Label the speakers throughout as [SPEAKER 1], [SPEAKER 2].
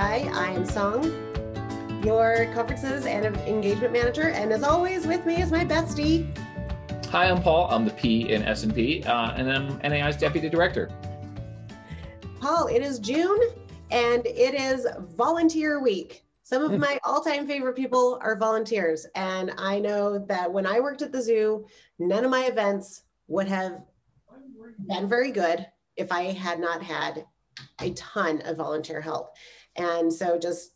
[SPEAKER 1] NAI. I am Song, your conferences and engagement manager. And as always, with me is my bestie.
[SPEAKER 2] Hi, I'm Paul. I'm the P in S&P, and I'm NAI's Deputy Director.
[SPEAKER 1] Paul, it is June, and it is Volunteer Week. Some of my all-time favorite people are volunteers. And I know that when I worked at the zoo, none of my events would have been very good if I had not had a ton of volunteer help. And so just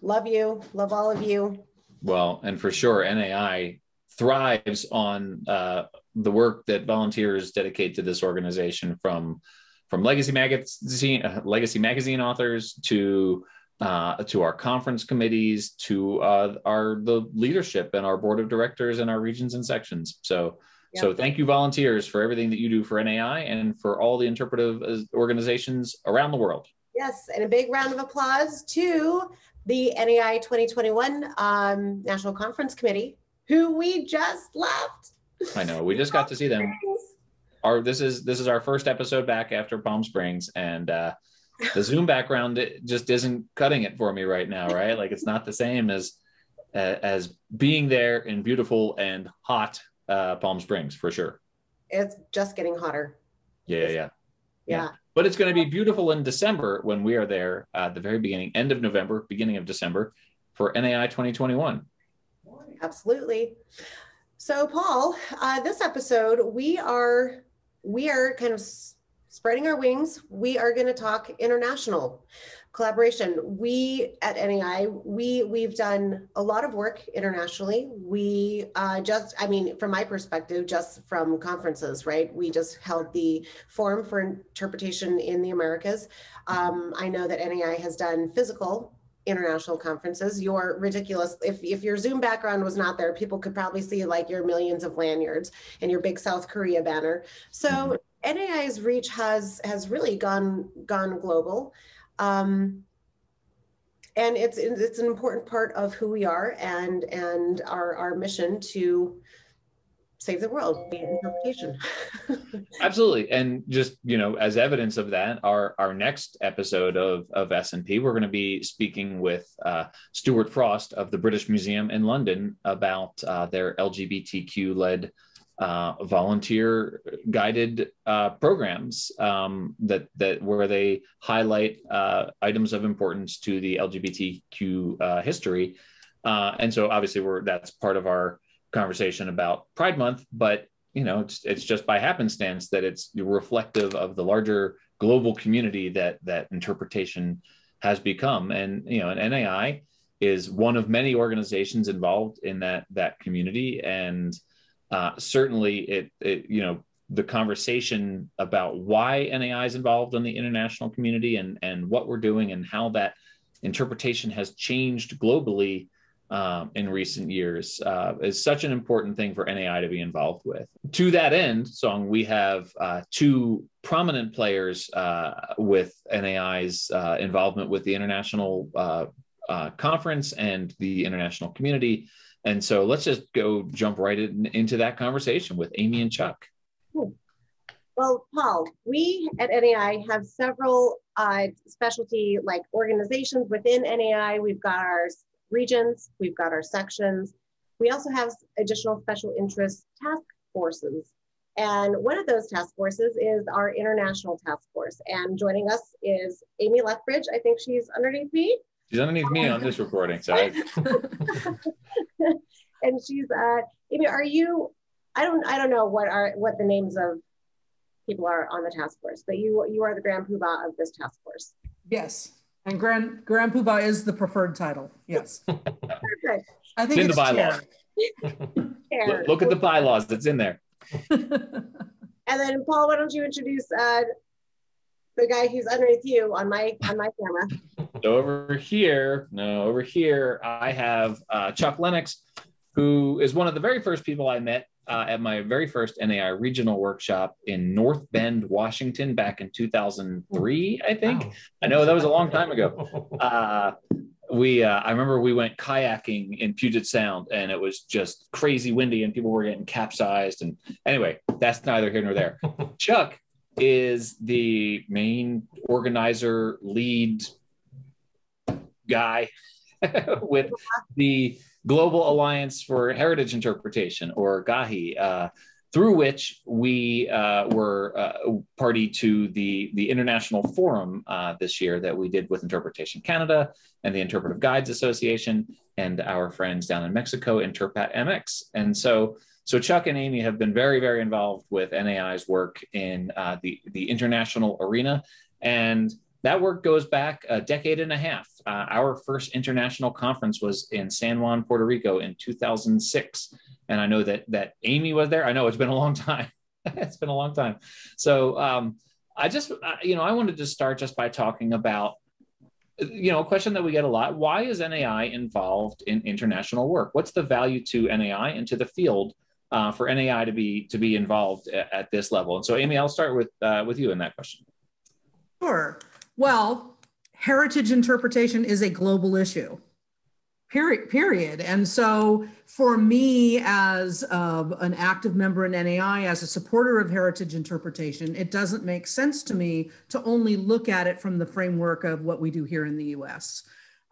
[SPEAKER 1] love you, love all of you.
[SPEAKER 2] Well, and for sure, NAI thrives on the work that volunteers dedicate to this organization, from legacy magazine authors to our conference committees, to the leadership and our board of directors and our regions and sections. So thank you, volunteers, for everything that you do for NAI and for all the interpretive organizations around the world.
[SPEAKER 1] Yes, and a big round of applause to the NAI 2021 National Conference Committee, who we just left.
[SPEAKER 2] I know, we just got to see them. This is our first episode back after Palm Springs, and the Zoom background, it just isn't cutting it for me right now, right? Like, it's not the same as being there in beautiful and hot Palm Springs, for sure.
[SPEAKER 1] It's just getting hotter.
[SPEAKER 2] Yeah. But it's going to be beautiful in December when we are there at the very end of November, beginning of December, for NAI 2021.
[SPEAKER 1] Absolutely. So, Paul, this episode, we are kind of spreading our wings. We are going to talk international collaboration. We at NAI, we've done a lot of work internationally. We from my perspective, just from conferences, right? We just held the Forum for Interpretation in the Americas. I know that NAI has done physical international conferences. You're ridiculous. If your Zoom background was not there, people could probably see like your millions of lanyards and your big South Korea banner. So NAI's reach has really gone global, and it's an important part of who we are and our mission to save the world via interpretation.
[SPEAKER 2] Absolutely. And just, as evidence of that, our next episode of S&P, we're going to be speaking with Stuart Frost of the British Museum in London about their LGBTQ-led volunteer guided programs that where they highlight items of importance to the LGBTQ history. And so obviously that's part of our conversation about Pride Month, but it's just by happenstance that it's reflective of the larger global community that interpretation has become. And and NAI is one of many organizations involved in that community, and certainly the conversation about why NAI is involved in the international community and what we're doing and how that interpretation has changed globally in recent years is such an important thing for NAI to be involved with. To that end, Song, we have two prominent players with NAI's involvement with the international conference and the international community. And so let's just jump right into that conversation with Amy and Chuck.
[SPEAKER 1] Cool. Well, Paul, we at NAI have several specialty organizations within NAI. We've got our regions, we've got our sections. We also have additional special interest task forces. And one of those task forces is our international task force. And joining us is Amy Lethbridge. I think she's underneath me.
[SPEAKER 2] She's underneath me on this recording. So
[SPEAKER 1] and she's Amy, are you, I don't know what the names of people are on the task force, but you are the grand poobah of this task force.
[SPEAKER 3] Yes. And Grand Poobah is the preferred title. Yes.
[SPEAKER 1] Perfect.
[SPEAKER 3] I think it's
[SPEAKER 2] in the bylaws. Look at the bylaws. That's in there.
[SPEAKER 1] And then Paul, why don't you introduce the guy who's underneath you on my camera?
[SPEAKER 2] So over here, I have Chuck Lennox, who is one of the very first people I met at my very first NAI regional workshop in North Bend, Washington, back in 2003, I think. Wow. I know that was a long time ago. I remember we went kayaking in Puget Sound, and it was just crazy windy, and people were getting capsized. And anyway, that's neither here nor there. Chuck is the main organizer, lead guy with the Global Alliance for Heritage Interpretation, or GAHI, through which we were party to the international forum this year that we did with Interpretation Canada and the Interpretive Guides Association and our friends down in Mexico, Interpat MX. And so Chuck and Amy have been very, very involved with NAI's work in the international arena. And that work goes back a decade and a half. Our first international conference was in San Juan, Puerto Rico in 2006. And I know that Amy was there. I know it's been a long time. It's been a long time. So I wanted to start just by talking about, a question that we get a lot. Why is NAI involved in international work? What's the value to NAI and to the field for NAI to be involved at this level? And so, Amy, I'll start with you in that question.
[SPEAKER 3] Sure. Well, heritage interpretation is a global issue, period. And so for me, as an active member in NAI, as a supporter of heritage interpretation, it doesn't make sense to me to only look at it from the framework of what we do here in the US.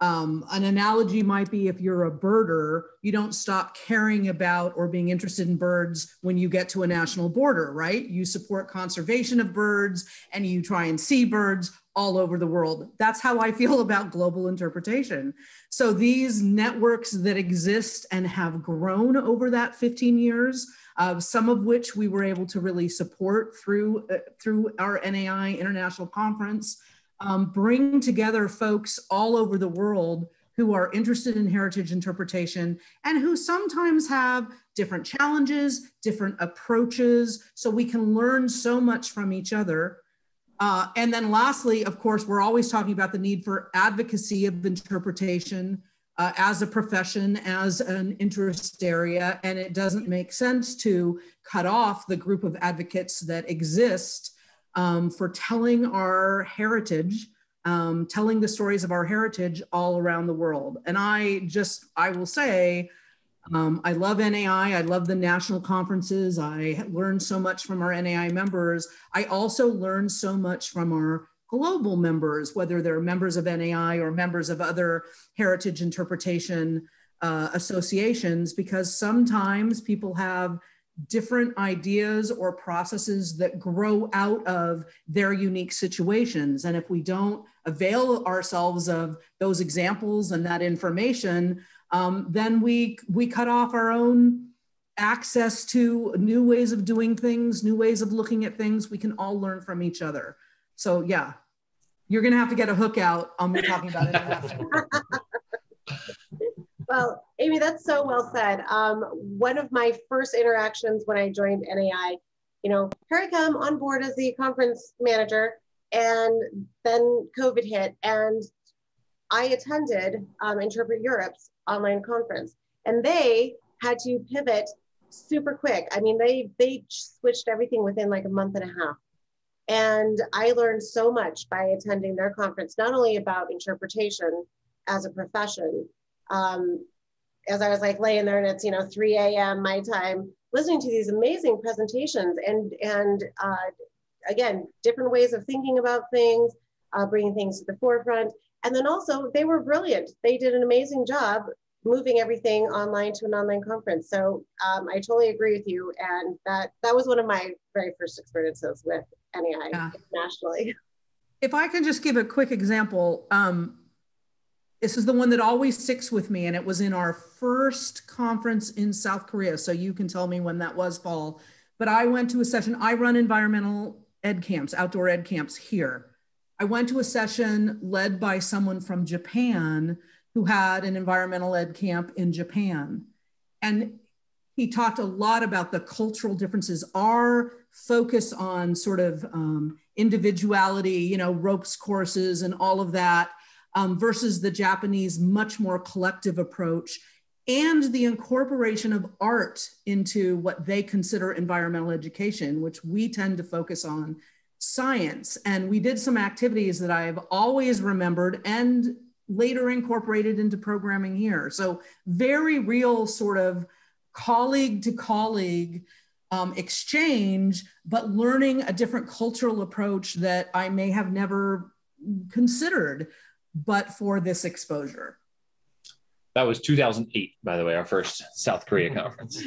[SPEAKER 3] An analogy might be, if you're a birder, you don't stop caring about or being interested in birds when you get to a national border, right? You support conservation of birds and you try and see birds all over the world. That's how I feel about global interpretation. So these networks that exist and have grown over that 15 years, some of which we were able to really support through our NAI International Conference, bring together folks all over the world who are interested in heritage interpretation and who sometimes have different challenges, different approaches, so we can learn so much from each other. And then lastly, of course, we're always talking about the need for advocacy of interpretation as a profession, as an interest area, and it doesn't make sense to cut off the group of advocates that exist for telling our heritage, telling the stories of our heritage all around the world. And I will say, I love NAI. I love the national conferences. I learned so much from our NAI members. I also learned so much from our global members, whether they're members of NAI or members of other heritage interpretation associations, because sometimes people have different ideas or processes that grow out of their unique situations. And if we don't avail ourselves of those examples and that information, then we cut off our own access to new ways of doing things, new ways of looking at things. We can all learn from each other. So yeah, you're gonna have to get a hook out on me talking about international.
[SPEAKER 1] Well, Amy, that's so well said. One of my first interactions when I joined NAI, here I come on board as the conference manager, and then COVID hit, and I attended Interpret Europe's online conference, and they had to pivot super quick. I mean, they switched everything within like a month and a half. And I learned so much by attending their conference, not only about interpretation as a profession. As I was like laying there and it's 3 a.m. my time, listening to these amazing presentations and again, different ways of thinking about things, bringing things to the forefront. And then also they were brilliant. They did an amazing job moving everything online to an online conference. So I totally agree with you. And that was one of my very first experiences with NAI internationally.
[SPEAKER 3] If I can just give a quick example, this is the one that always sticks with me, and it was in our first conference in South Korea. So you can tell me when that was, Paul. But I went to a session. I run environmental ed camps, outdoor ed camps here. I went to a session led by someone from Japan who had an environmental ed camp in Japan. And he talked a lot about the cultural differences, our focus on sort of individuality, ropes courses and all of that, versus the Japanese much more collective approach, and the incorporation of art into what they consider environmental education, which we tend to focus on science. And we did some activities that I've always remembered and later incorporated into programming here. So very real sort of colleague to colleague exchange, but learning a different cultural approach that I may have never considered. but for this exposure.
[SPEAKER 2] That was 2008, by the way, our first South Korea conference.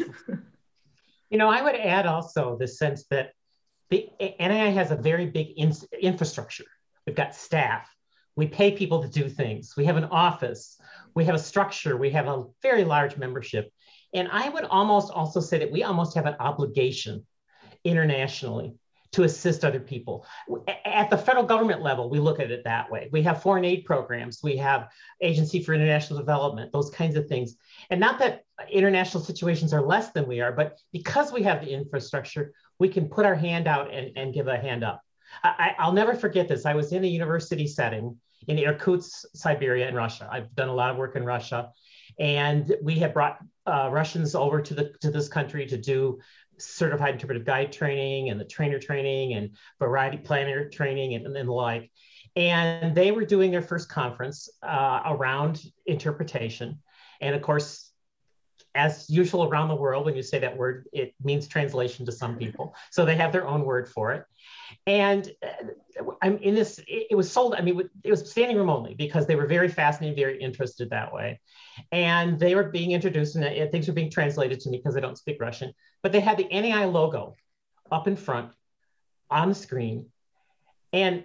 [SPEAKER 4] I would add also the sense that the NAI has a very big infrastructure. We've got staff. We pay people to do things. We have an office. We have a structure. We have a very large membership. And I would almost also say that we almost have an obligation internationally to assist other people. At the federal government level, we look at it that way. We have foreign aid programs. We have Agency for International Development, those kinds of things. And not that international situations are less than we are, but because we have the infrastructure, we can put our hand out and give a hand up. I'll never forget this. I was in a university setting in Irkutsk, Siberia, in Russia. I've done a lot of work in Russia. And we had brought Russians over to this country to do certified interpretive guide training and the trainer training and variety planner training and the like. And they were doing their first conference around interpretation. And of course, as usual around the world, when you say that word, it means translation to some people. So they have their own word for it. And I'm in this, it was sold, it was standing room only because they were very fascinated, very interested that way. And they were being introduced and things were being translated to me because I don't speak Russian, but they had the NAI logo up in front on the screen. And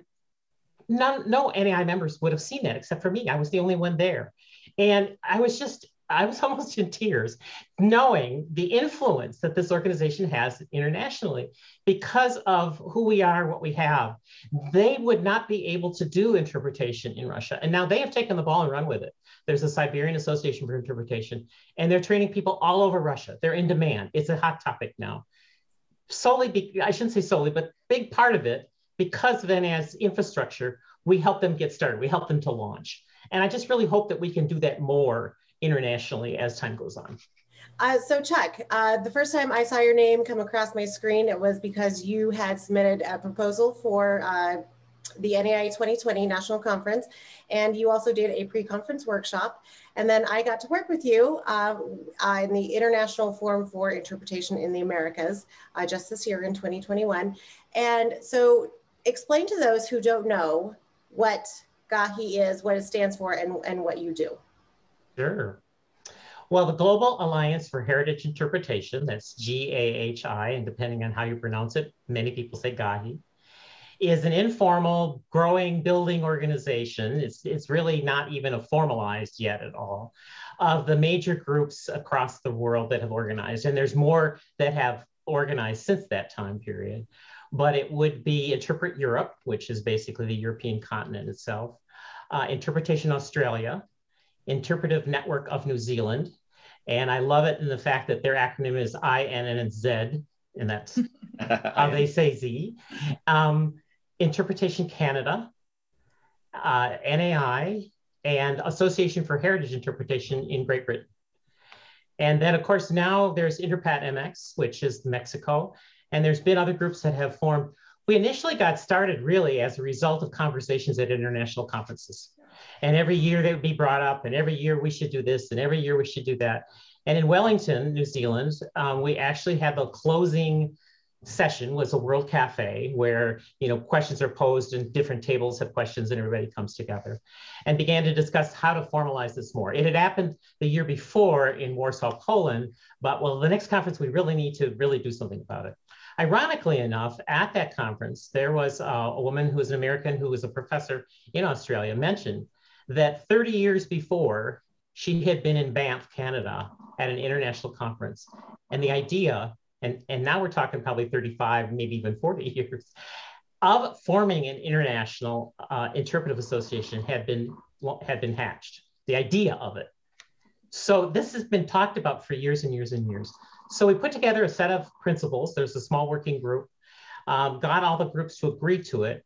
[SPEAKER 4] no NAI members would have seen that except for me. I was the only one there. And I was almost in tears knowing the influence that this organization has internationally because of who we are, what we have. They would not be able to do interpretation in Russia. And now they have taken the ball and run with it. There's a Siberian Association for Interpretation, and they're training people all over Russia. They're in demand. It's a hot topic now. I shouldn't say solely, but big part of it, because of NAI's infrastructure, we help them get started. We help them to launch. And I just really hope that we can do that more internationally as time goes on.
[SPEAKER 1] So Chuck, the first time I saw your name come across my screen, it was because you had submitted a proposal for the NAI 2020 National Conference, and you also did a pre-conference workshop. And then I got to work with you in the International Forum for Interpretation in the Americas just this year in 2021. And so explain to those who don't know what GAHI is, what it stands for, and what you do.
[SPEAKER 4] Sure. Well, the Global Alliance for Heritage Interpretation, that's GAHI, and depending on how you pronounce it, many people say GAHI, is an informal, growing, building organization. It's really not even formalized yet at all, of the major groups across the world that have organized. And there's more that have organized since that time period. But it would be Interpret Europe, which is basically the European continent itself, Interpretation Australia, Interpretive Network of New Zealand. And I love it in the fact that their acronym is INNZ, and that's how they say Z. Interpretation Canada, NAI, and Association for Heritage Interpretation in Great Britain. And then, of course, now there's Interpat MX, which is Mexico. And there's been other groups that have formed. We initially got started really as a result of conversations at international conferences. And every year they would be brought up, and every year we should do this, and every year we should do that. And in Wellington, New Zealand, we actually had the closing session was a World Cafe where, questions are posed and different tables have questions and everybody comes together and began to discuss how to formalize this more. It had happened the year before in Warsaw, Poland, but the next conference, we really need to really do something about it. Ironically enough, at that conference, there was a woman who was an American who was a professor in Australia, mentioned that 30 years before, she had been in Banff, Canada, at an international conference. And the idea, and now we're talking probably 35, maybe even 40 years, of forming an international interpretive association had been hatched, the idea of it. So this has been talked about for years and years and years. So we put together a set of principles. There's a small working group, got all the groups to agree to it.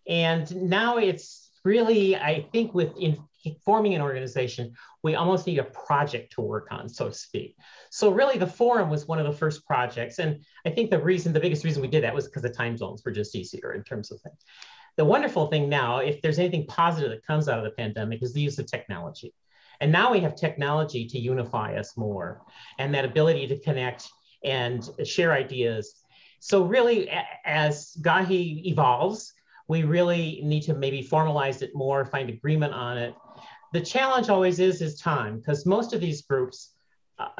[SPEAKER 4] And now it's really, I think in forming an organization, we almost need a project to work on, so to speak. So really the forum was one of the first projects. And I think the biggest reason we did that was because the time zones were just easier in terms of things. The wonderful thing now, if there's anything positive that comes out of the pandemic, is the use of technology. And now we have technology to unify us more, and that ability to connect and share ideas. So really, as GAHI evolves, We really need to maybe formalize it more, find agreement on it. The challenge always is time, because most of these groups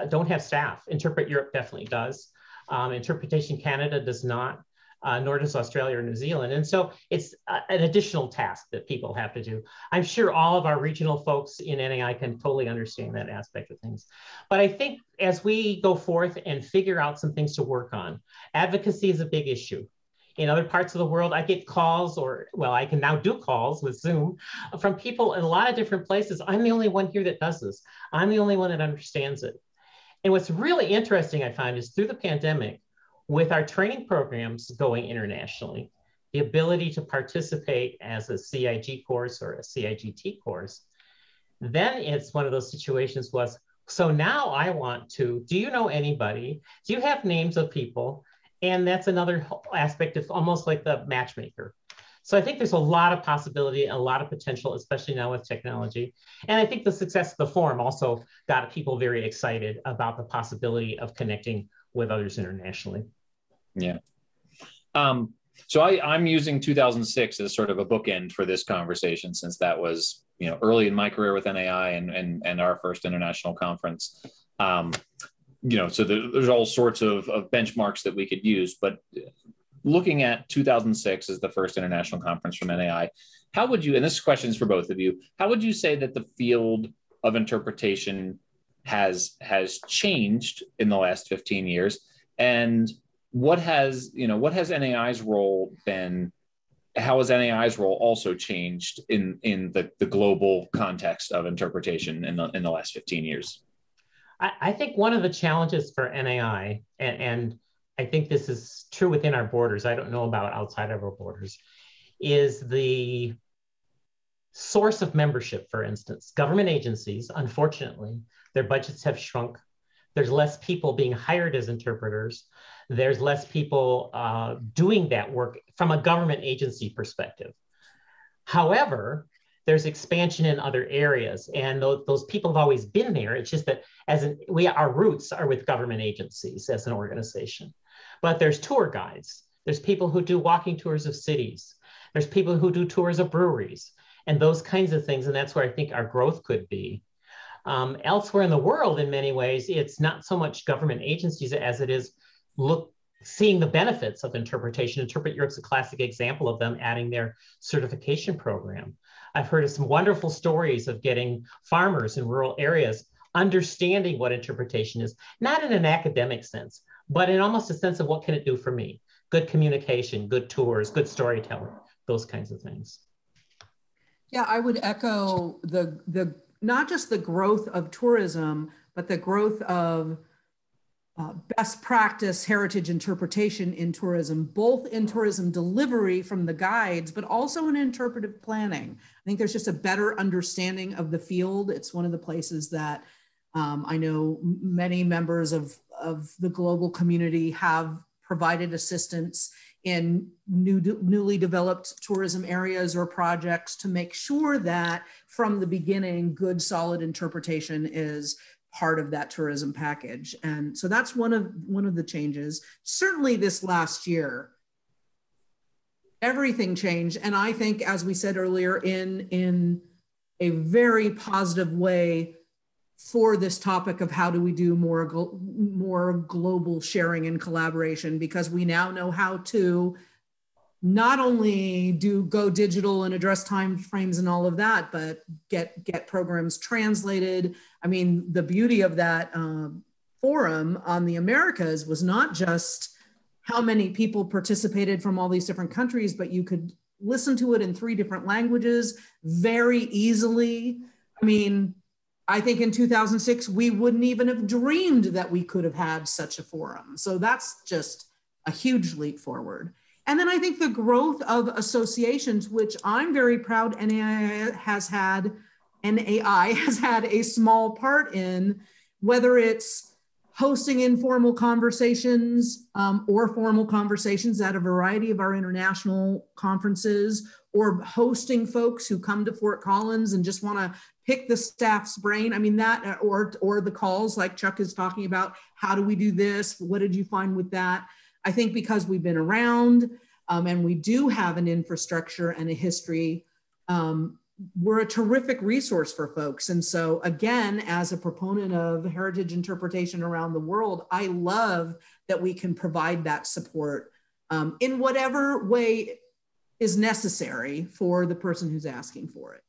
[SPEAKER 4] don't have staff. Interpret Europe definitely does. Interpretation Canada does not, nor does Australia or New Zealand. And so it's an additional task that people have to do. I'm sure all of our regional folks in NAI can totally understand that aspect of things. But I think as we go forth and figure out some things to work on, advocacy is a big issue. In other parts of the world, I get calls, or, well, I can now do calls with Zoom from people in a lot of different places. I'm the only one here that does this. I'm the only one that understands it. And what's really interesting, I find, is through the pandemic, with our training programs going internationally, the ability to participate as a CIG course or a CIGT course, then it's one of those situations was, so now I want to, do you know anybody? Do you have names of people? And that's another aspect of almost like the matchmaker. So I think there's a lot of possibility, a lot of potential, especially now with technology. And I think the success of the forum also got people very excited about the possibility of connecting with others internationally.
[SPEAKER 2] Yeah. So I'm using 2006 as sort of a bookend for this conversation, since that was, you know, early in my career with NAI and our first international conference. You know, so there's all sorts of benchmarks that we could use, but looking at 2006 as the first international conference from NAI, how would you, and this question is for both of you, how would you say that the field of interpretation has changed in the last 15 years? And what has NAI's role been? How has NAI's role also changed in the global context of interpretation in the last 15 years?
[SPEAKER 4] I think one of the challenges for NAI, and I think this is true within our borders, I don't know about outside of our borders, is the source of membership. For instance, government agencies, unfortunately, their budgets have shrunk. There's less people being hired as interpreters. There's less people doing that work from a government agency perspective. However, there's expansion in other areas, and those people have always been there. It's just that our roots are with government agencies as an organization. But there's tour guides. There's people who do walking tours of cities. There's people who do tours of breweries and those kinds of things. And that's where I think our growth could be. Elsewhere in the world, in many ways, it's not so much government agencies as it is seeing the benefits of interpretation. Interpret Europe's a classic example of them adding their certification program. I've heard of some wonderful stories of getting farmers in rural areas understanding what interpretation is, not in an academic sense, but in almost a sense of what can it do for me? Good communication, good tours, good storytelling, those kinds of things.
[SPEAKER 3] Yeah, I would echo the not just the growth of tourism, but the growth of best practice heritage interpretation in tourism, both in tourism delivery from the guides, but also in interpretive planning. I think there's just a better understanding of the field. It's one of the places that I know many members of the global community have provided assistance in newly developed tourism areas or projects to make sure that from the beginning, good, solid interpretation is part of that tourism package. And so that's one of the changes. Certainly this last year, everything changed. And I think, as we said earlier, in a very positive way for this topic of how do we do more global sharing and collaboration, because we now know how to not only go digital and address time frames and all of that, but get programs translated. I mean, the beauty of that forum on the Americas was not just how many people participated from all these different countries, but you could listen to it in 3 different languages very easily. I mean, I think in 2006, we wouldn't even have dreamed that we could have had such a forum. So that's just a huge leap forward. And then I think the growth of associations, which I'm very proud NAI has had a small part in, whether it's hosting informal conversations or formal conversations at a variety of our international conferences, or hosting folks who come to Fort Collins and just want to pick the staff's brain. I mean, that, or the calls like Chuck is talking about, how do we do this? What did you find with that? I think because we've been around, and we do have an infrastructure and a history, we're a terrific resource for folks. And so again, as a proponent of heritage interpretation around the world, I love that we can provide that support in whatever way is necessary for the person who's asking for it.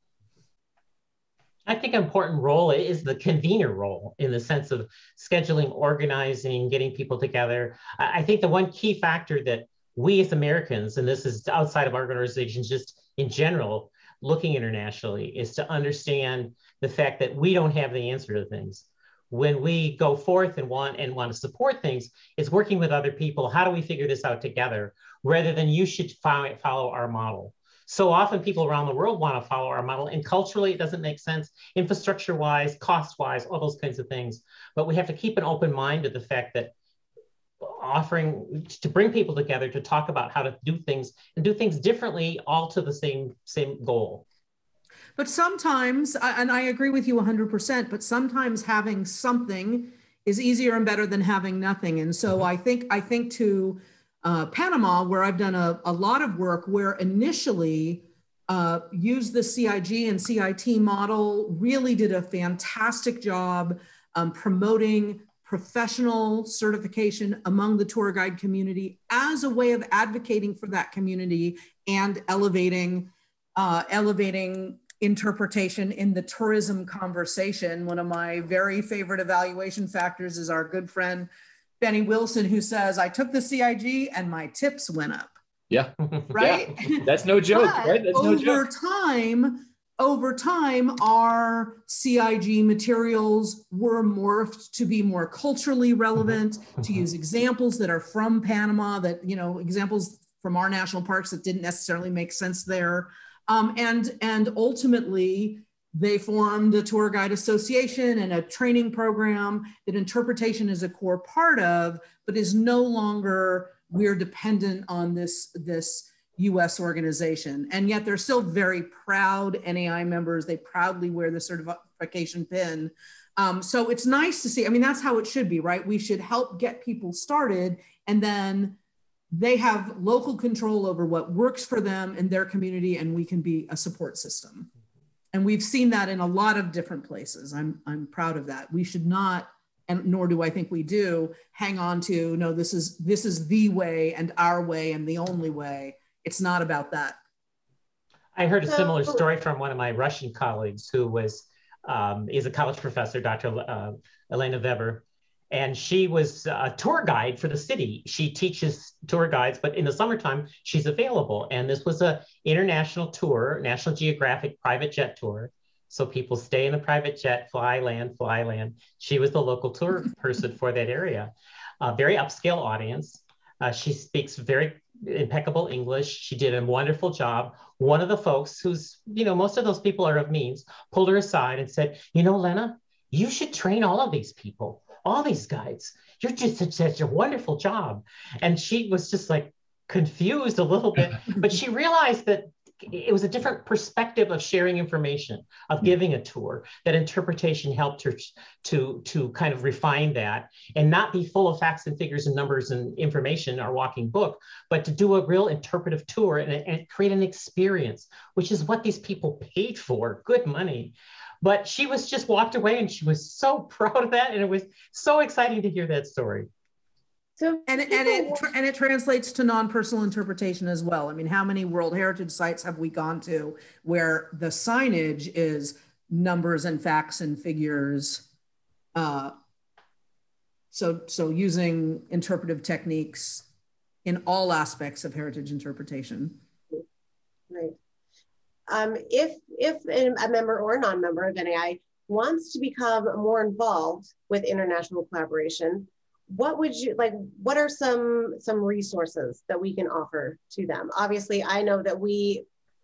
[SPEAKER 4] I think an important role is the convener role, in the sense of scheduling, organizing, getting people together. I think the one key factor that we as Americans, and this is outside of our organizations, just in general, looking internationally, is to understand the fact that we don't have the answer to things. When we go forth and want to support things, it's working with other people. How do we figure this out together, rather than you should follow our model? So often people around the world want to follow our model, and culturally it doesn't make sense, infrastructure-wise, cost-wise, all those kinds of things. But we have to keep an open mind to the fact that offering to bring people together to talk about how to do things and do things differently, all to the same goal.
[SPEAKER 3] But sometimes, and I agree with you 100%, but sometimes having something is easier and better than having nothing. And so I think to Panama, where I've done a lot of work, where initially used the CIG and CIT model, really did a fantastic job promoting professional certification among the tour guide community as a way of advocating for that community and elevating interpretation in the tourism conversation. One of my very favorite evaluation factors is our good friend, Benny Wilson, who says, I took the CIG and my tips went up.
[SPEAKER 2] Yeah.
[SPEAKER 3] Right?
[SPEAKER 2] Yeah. That's no joke,
[SPEAKER 3] But
[SPEAKER 2] right? That's no joke.
[SPEAKER 3] Over time, our CIG materials were morphed to be more culturally relevant, to use examples that are from Panama, that, examples from our national parks that didn't necessarily make sense there. And ultimately, they formed a tour guide association and a training program that interpretation is a core part of, but is no longer, we're dependent on this US organization. And yet they're still very proud NAI members. They proudly wear the certification pin. So it's nice to see. I mean, that's how it should be, right? We should help get people started, and then they have local control over what works for them in their community, and we can be a support system. And we've seen that in a lot of different places. I'm proud of that. We should not, and nor do I think we do, hang on to, no, this is the way and our way and the only way. It's not about that.
[SPEAKER 4] I heard a similar story from one of my Russian colleagues who is a college professor, Dr. Elena Weber, and she was a tour guide for the city. She teaches tour guides, but in the summertime, she's available. And this was an international tour, National Geographic private jet tour. So people stay in the private jet, fly, land, fly, land. She was the local tour person for that area. Very upscale audience. She speaks very impeccable English. She did a wonderful job. One of the folks who's, most of those people are of means, pulled her aside and said, Lena, you should train all of these people, all these guides. You're just such a wonderful job. And she was just like confused a little bit, but she realized that it was a different perspective of sharing information, of giving a tour, that interpretation helped her to kind of refine that and not be full of facts and figures and numbers and information, our walking book, but to do a real interpretive tour and create an experience, which is what these people paid for, good money. But she was just walked away, and she was so proud of that. And it was so exciting to hear that story.
[SPEAKER 1] So,
[SPEAKER 3] and it translates to non-personal interpretation as well. I mean, how many World Heritage sites have we gone to where the signage is numbers and facts and figures? So using interpretive techniques in all aspects of heritage interpretation.
[SPEAKER 1] Right. If a member or a non-member of NAI wants to become more involved with international collaboration, what are some resources that we can offer to them? Obviously, I know that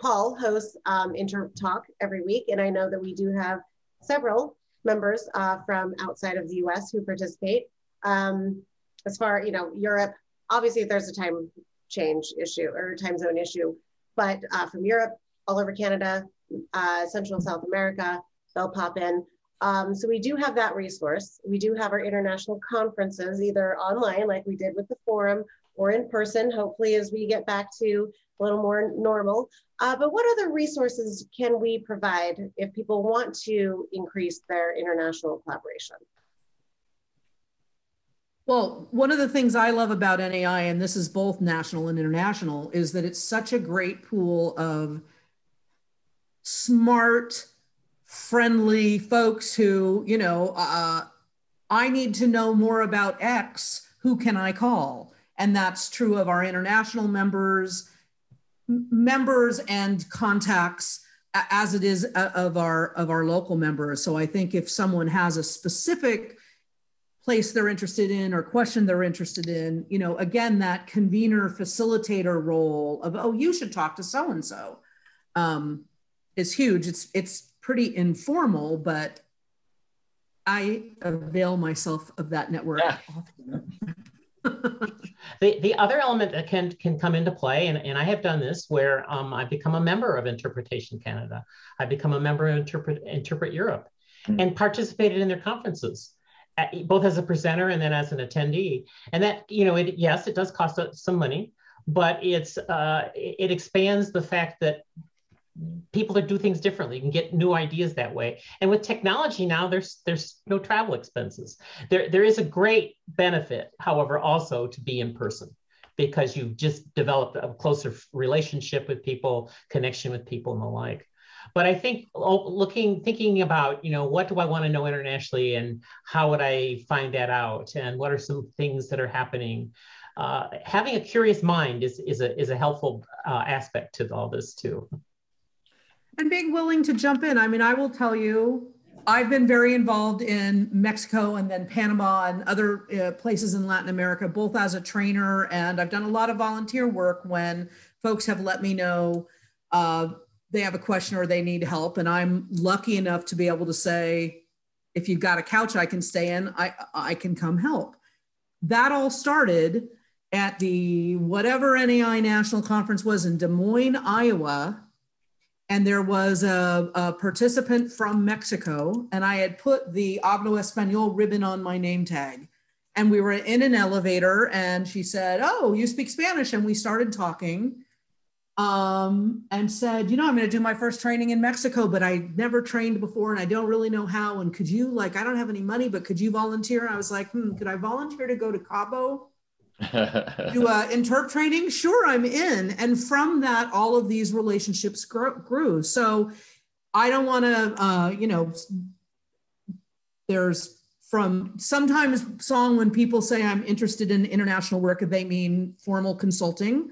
[SPEAKER 1] Paul hosts Intertalk every week, and I know that we do have several members from outside of the US who participate. As far, Europe, obviously there's a time change issue or time zone issue, but from Europe, all over Canada, Central and South America, they'll pop in. So we do have that resource. We do have our international conferences, either online like we did with the forum, or in person, hopefully as we get back to a little more normal. But what other resources can we provide if people want to increase their international collaboration?
[SPEAKER 3] Well, one of the things I love about NAI, and this is both national and international, is that it's such a great pool of smart, friendly folks who, I need to know more about X, who can I call? And that's true of our international members and contacts as it is of our local members. So I think if someone has a specific place they're interested in or question they're interested in, again, that convener facilitator role of, oh, you should talk to so-and-so is huge. It's pretty informal, but I avail myself of that network often.
[SPEAKER 4] The other element that can come into play, and I have done this where I've become a member of Interpretation Canada. I've become a member of Interpret Europe and participated in their conferences, both as a presenter and then as an attendee. And that, yes, it does cost some money, but it expands the fact that people that do things differently can get new ideas that way. And with technology now, there's no travel expenses. There is a great benefit, however, also to be in person, because you've just developed a closer relationship with people, connection with people and the like. But I think thinking about, what do I want to know internationally and how would I find that out? And what are some things that are happening? Having a curious mind is a helpful aspect to all this too.
[SPEAKER 3] And being willing to jump in. I mean, I will tell you, I've been very involved in Mexico and then Panama and other places in Latin America, both as a trainer, and I've done a lot of volunteer work when folks have let me know they have a question or they need help. And I'm lucky enough to be able to say, if you've got a couch I can stay in, I can come help. That all started at the whatever NAI National Conference was in Des Moines, Iowa. And there was a participant from Mexico, and I had put the Hablo Español ribbon on my name tag. And we were in an elevator, and she said, "Oh, you speak Spanish?" And we started talking and said, I'm going to do my first training in Mexico, but I never trained before, and I don't really know how. And could you, I don't have any money, but could you volunteer? And I was like, could I volunteer to go to Cabo? Do interp training? Sure, I'm in. And from that, all of these relationships grew. So I don't want to, there's from sometimes song when people say I'm interested in international work, they mean formal consulting,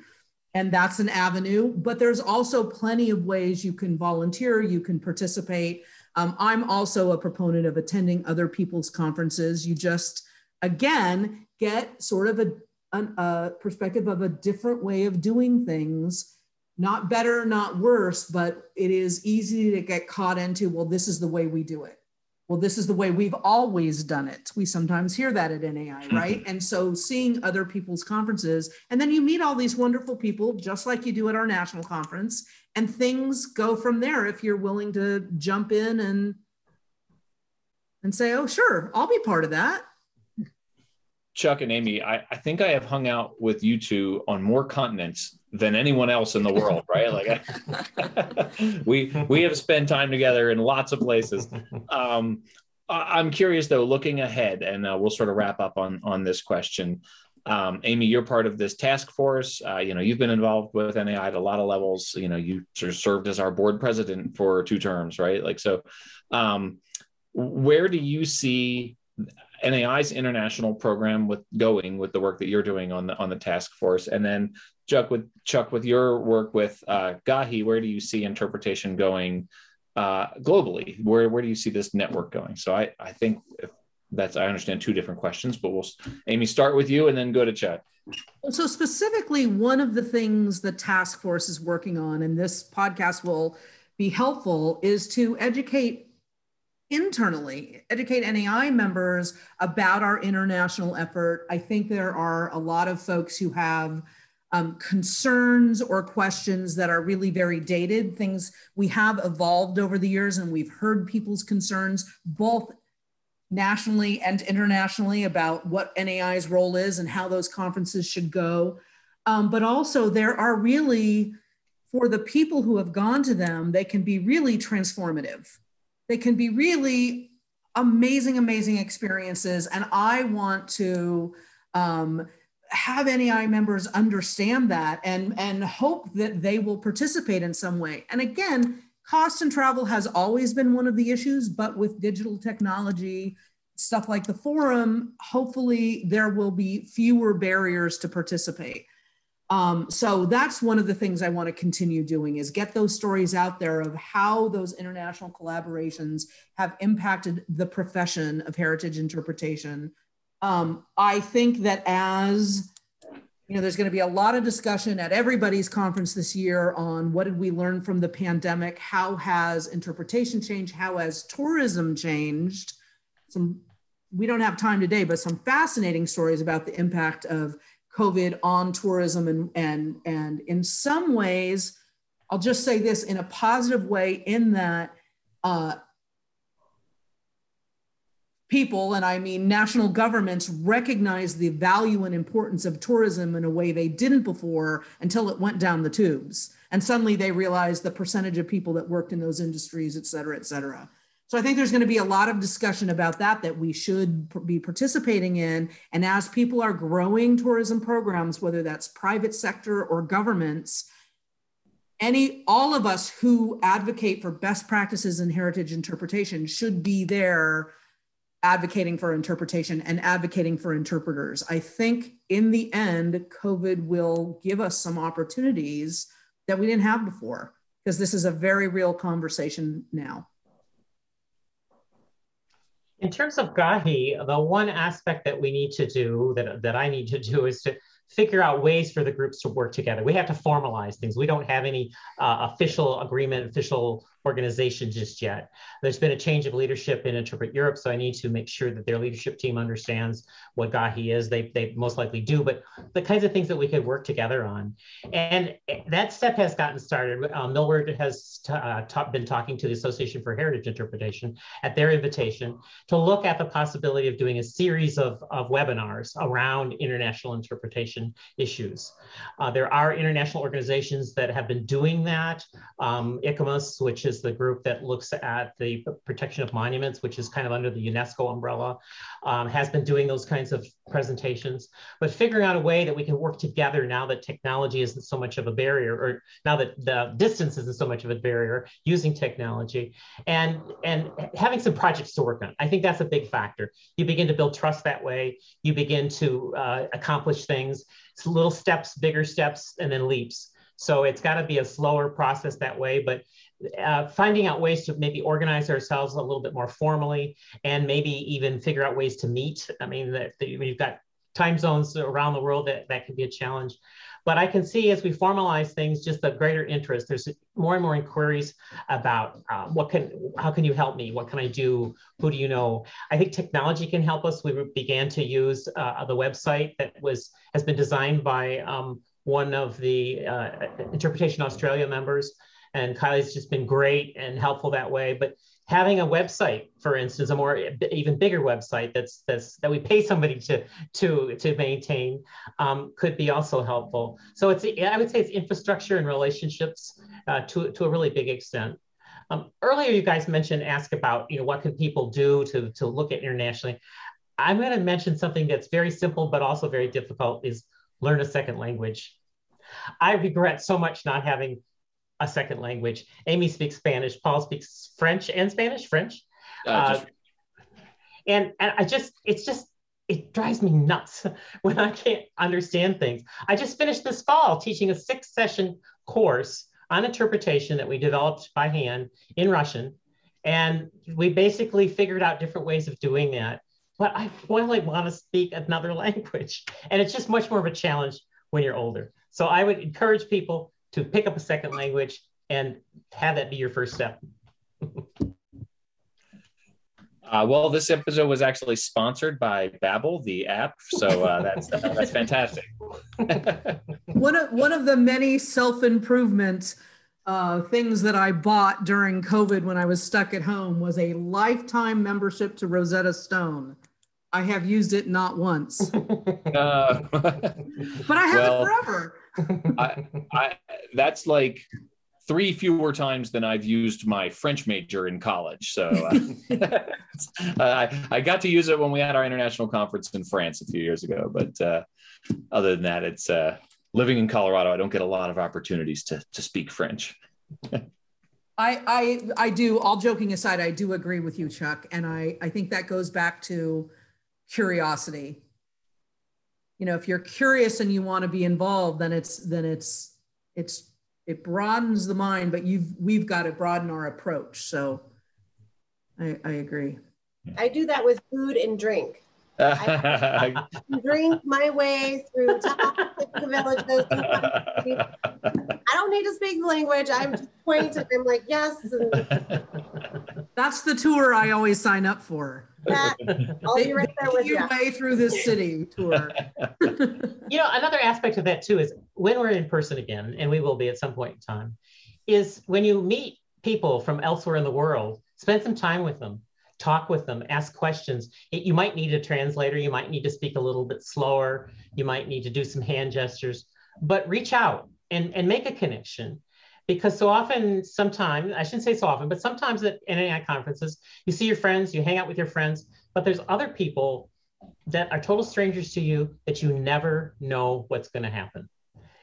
[SPEAKER 3] and that's an avenue. But there's also plenty of ways you can volunteer, you can participate. I'm also a proponent of attending other people's conferences. You just, again, get sort of a perspective of a different way of doing things, not better, not worse, but it is easy to get caught into, well, this is the way we do it. Well, this is the way we've always done it. We sometimes hear that at NAI, right? And so seeing other people's conferences, and then you meet all these wonderful people, just like you do at our national conference, and things go from there if you're willing to jump in and say, oh, sure, I'll be part of that.
[SPEAKER 2] Chuck and Amy, I think I have hung out with you two on more continents than anyone else in the world, right? We have spent time together in lots of places. I'm curious though, looking ahead, and we'll sort of wrap up on this question. Amy, you're part of this task force. You've been involved with NAI at a lot of levels. You sort of served as our board president for 2 terms, right? Where do you see NAI's international program with the work that you're doing on the task force? And then Chuck, with your work with Gahi, where do you see interpretation going globally? Where do you see this network going? So I think I understand 2 different questions, but Amy, start with you and then go to Chuck.
[SPEAKER 3] So specifically, one of the things the task force is working on, and this podcast will be helpful, is to educate NAI members about our international effort. I think there are a lot of folks who have concerns or questions that are really very dated. Things we have evolved over the years, and we've heard people's concerns both nationally and internationally about what NAI's role is and how those conferences should go. But also there are really, for the people who have gone to them, they can be really transformative. They can be really amazing, amazing experiences. And I want to have NAI members understand that and hope that they will participate in some way. And again, cost and travel has always been one of the issues, but with digital technology, stuff like the forum, hopefully there will be fewer barriers to participate. So that's one of the things I want to continue doing, is get those stories out there of how those international collaborations have impacted the profession of heritage interpretation. I think that as, you know, there's going to be a lot of discussion at everybody's conference this year on what did we learn from the pandemic? How has interpretation changed? How has tourism changed? We don't have time today, but some fascinating stories about the impact of COVID on tourism. And in some ways, I'll just say this in a positive way, in that people, and I mean national governments, recognize the value and importance of tourism in a way they didn't before until it went down the tubes. And suddenly they realized the percentage of people that worked in those industries, et cetera, et cetera. So I think there's going to be a lot of discussion about that we should be participating in. And as people are growing tourism programs, whether that's private sector or governments, all of us who advocate for best practices in heritage interpretation should be there advocating for interpretation and advocating for interpreters. I think in the end, COVID will give us some opportunities that we didn't have before, because this is a very real conversation now.
[SPEAKER 4] In terms of GAHI, the one aspect that we need to do, that I need to do, is to figure out ways for the groups to work together. We have to formalize things. We don't have any official agreement, official organization just yet. There's been a change of leadership in Interpret Europe, so I need to make sure that their leadership team understands what GAHI is. They most likely do, but the kinds of things that we could work together on. And that step has gotten started. Millward has been talking to the Association for Heritage Interpretation at their invitation to look at the possibility of doing a series of webinars around international interpretation issues. There are international organizations that have been doing that. ICOMOS, which is the group that looks at the protection of monuments, which is kind of under the UNESCO umbrella, has been doing those kinds of presentations. But figuring out a way that we can work together now that technology isn't so much of a barrier, or now that the distance isn't so much of a barrier, using technology and having some projects to work on. I think that's a big factor. You begin to build trust that way. You begin to accomplish things. It's little steps, bigger steps, and then leaps. So it's got to be a slower process that way, but finding out ways to maybe organize ourselves a little bit more formally, and maybe even figure out ways to meet. I mean, when you've got time zones around the world, that can be a challenge. But I can see as we formalize things, just a greater interest. There's more and more inquiries about how can you help me? What can I do? Who do you know? I think technology can help us. We began to use the website that has been designed by one of the Interpretation Australia members, and Kylie's just been great and helpful that way. But having a website, for instance, even bigger website that we pay somebody to maintain, could be also helpful. So I would say it's infrastructure and relationships to a really big extent. Earlier, you guys asked about what can people do to look at internationally. I'm going to mention something that's very simple but also very difficult: is learn a second language. I regret so much not having a second language. Amy speaks Spanish. Paul speaks French and Spanish. And it drives me nuts when I can't understand things. I just finished this fall teaching a 6-session course on interpretation that we developed by hand in Russian. And we basically figured out different ways of doing that. But I really want to speak another language. And it's just much more of a challenge when you're older. So I would encourage people to pick up a second language and have that be your first step.
[SPEAKER 2] Well, this episode was actually sponsored by Babbel, the app, so that's fantastic.
[SPEAKER 3] One of the many self-improvement things that I bought during COVID when I was stuck at home was a lifetime membership to Rosetta Stone. I have used it not once, but I have it forever.
[SPEAKER 2] That's like 3 fewer times than I've used my French major in college. So I got to use it when we had our international conference in France a few years ago. But other than that, it's living in Colorado. I don't get a lot of opportunities to speak French.
[SPEAKER 3] I do, all joking aside, I do agree with you, Chuck. And I think that goes back to curiosity. You know, if you're curious and you want to be involved, then it broadens the mind, but we've got to broaden our approach. So I agree.
[SPEAKER 1] I do that with food and drink. I drink my way through villages. I don't need to speak the language. I'm just pointing. I'm like, yes. And
[SPEAKER 3] that's the tour I always sign up for.
[SPEAKER 1] I'll be right there with you.
[SPEAKER 3] Way through this city tour.
[SPEAKER 4] You know, another aspect of that too is when we're in person again, and we will be at some point in time, is when you meet people from elsewhere in the world, spend some time with them. Talk with them, ask questions. You might need a translator. You might need to speak a little bit slower. You might need to do some hand gestures, but reach out and make a connection. Because so often, sometimes, I shouldn't say so often, but sometimes at NAI conferences, you see your friends, you hang out with your friends, but there's other people that are total strangers to you that you never know what's going to happen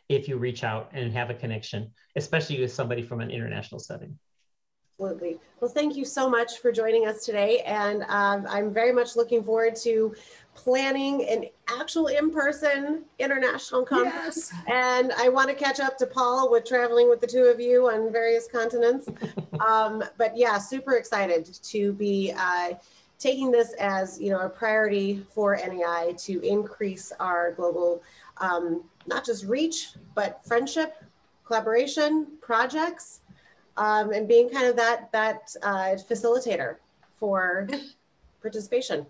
[SPEAKER 4] if you reach out and have a connection, especially with somebody from an international setting.
[SPEAKER 1] Absolutely. Well, thank you so much for joining us today. And I'm very much looking forward to planning an actual in-person international conference. Yes. And I want to catch up to Paul with traveling with the two of you on various continents. But yeah, super excited to be taking this as, you know, a priority for NAI to increase our global, not just reach, but friendship, collaboration, projects. And being kind of that facilitator for participation.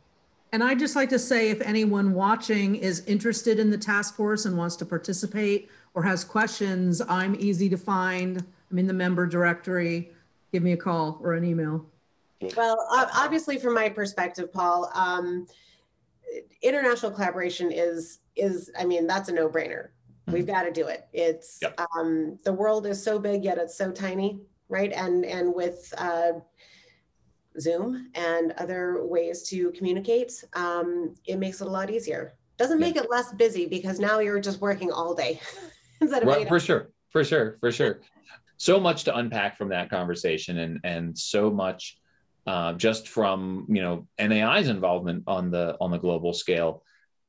[SPEAKER 3] And I'd just like to say, if anyone watching is interested in the task force and wants to participate or has questions, I'm easy to find. I'm in the member directory. Give me a call or an email.
[SPEAKER 1] Well, obviously from my perspective, Paul, international collaboration is, I mean, that's a no-brainer. We've got to do it. It's, yep. The world is so big, yet it's so tiny. Right. And with Zoom and other ways to communicate, it makes it a lot easier. Doesn't make it less busy because now you're just working all day. Instead of
[SPEAKER 2] right, for sure. So much to unpack from that conversation and so much just from, you know, NAI's involvement on the global scale,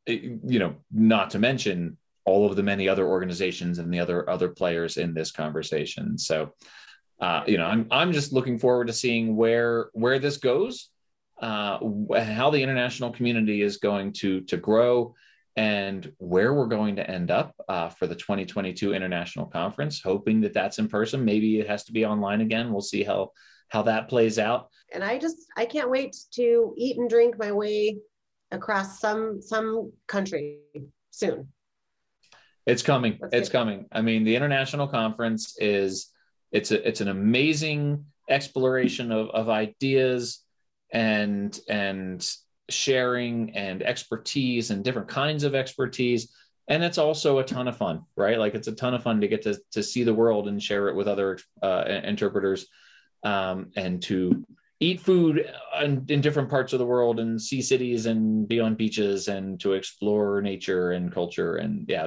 [SPEAKER 2] you know, not to mention all of the many other organizations and the other players in this conversation. So you know, I'm just looking forward to seeing where this goes, how the international community is going to grow, and where we're going to end up for the 2022 International Conference. Hoping that that's in person. Maybe it has to be online again. We'll see how that plays out.
[SPEAKER 1] And I can't wait to eat and drink my way across some country soon.
[SPEAKER 2] It's coming. It's coming. I mean, the International Conference is. It's an amazing exploration of ideas and sharing and expertise and different kinds of expertise. And it's also a ton of fun, right? Like it's a ton of fun to get to see the world and share it with other interpreters and to eat food in different parts of the world and see cities and be on beaches and to explore nature and culture. And yeah,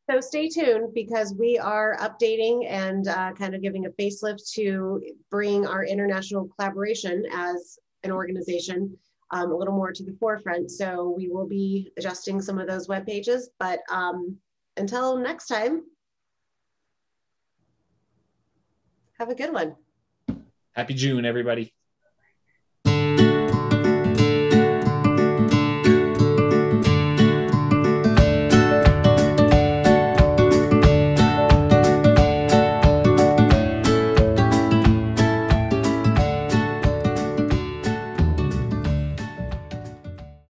[SPEAKER 1] So stay tuned because we are updating and kind of giving a facelift to bring our international collaboration as an organization a little more to the forefront. So we will be adjusting some of those web pages, but until next time, have a good one.
[SPEAKER 2] Happy June, everybody.